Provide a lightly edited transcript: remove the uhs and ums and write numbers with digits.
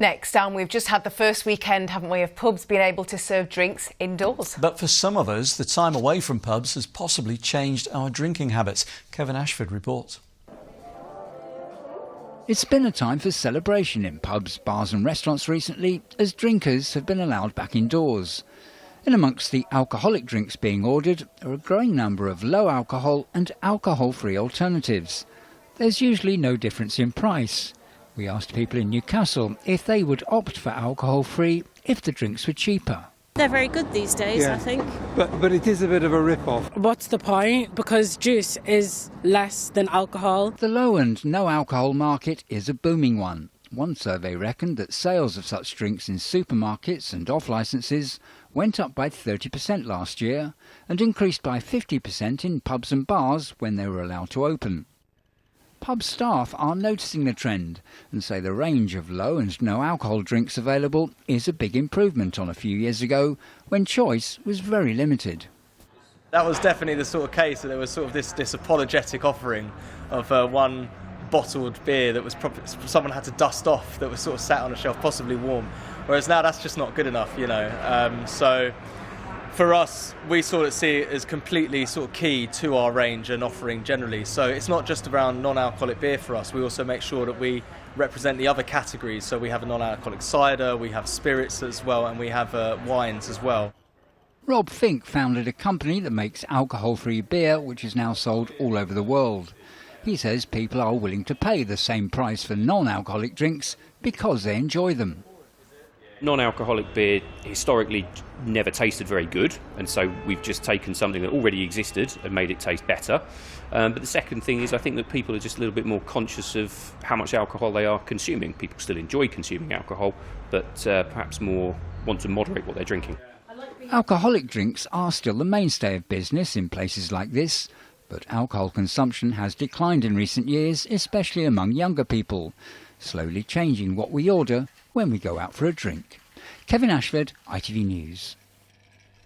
Next, we've just had the first weekend, haven't we, of pubs being able to serve drinks indoors. But for some of us, the time away from pubs has possibly changed our drinking habits. Kevin Ashford reports. It's been a time for celebration in pubs, bars and restaurants recently, as drinkers have been allowed back indoors. In amongst the alcoholic drinks being ordered are a growing number of low alcohol and alcohol-free alternatives. There's usually no difference in price. We asked people in Newcastle if they would opt for alcohol-free if the drinks were cheaper. They're very good these days, I think. But it is a bit of a rip-off. What's the point? Because juice is less than alcohol. The low and no alcohol market is a booming one. One survey reckoned that sales of such drinks in supermarkets and off licences went up by 30% last year and increased by 50% in pubs and bars when they were allowed to open. Pub staff are noticing the trend and say the range of low and no alcohol drinks available is a big improvement on a few years ago when choice was very limited. That was definitely the sort of case that there was sort of this apologetic offering of one bottled beer that was someone had to dust off, that was sort of sat on a shelf, possibly warm. Whereas now that's just not good enough, you know. So for us, we sort of see it as completely sort of key to our range and offering generally. So it's not just around non-alcoholic beer for us. We also make sure that we represent the other categories. So we have a non-alcoholic cider, we have spirits as well, and we have wines as well. Rob Fink founded a company that makes alcohol-free beer, which is now sold all over the world. He says people are willing to pay the same price for non-alcoholic drinks because they enjoy them. Non-alcoholic beer historically never tasted very good, and so we've just taken something that already existed and made it taste better. But the second thing is I think that people are just a little bit more conscious of how much alcohol they are consuming. People still enjoy consuming alcohol, but perhaps more want to moderate what they're drinking. Alcoholic drinks are still the mainstay of business in places like this, but alcohol consumption has declined in recent years, especially among younger people, slowly changing what we order when we go out for a drink. Kevin Ashford, ITV News.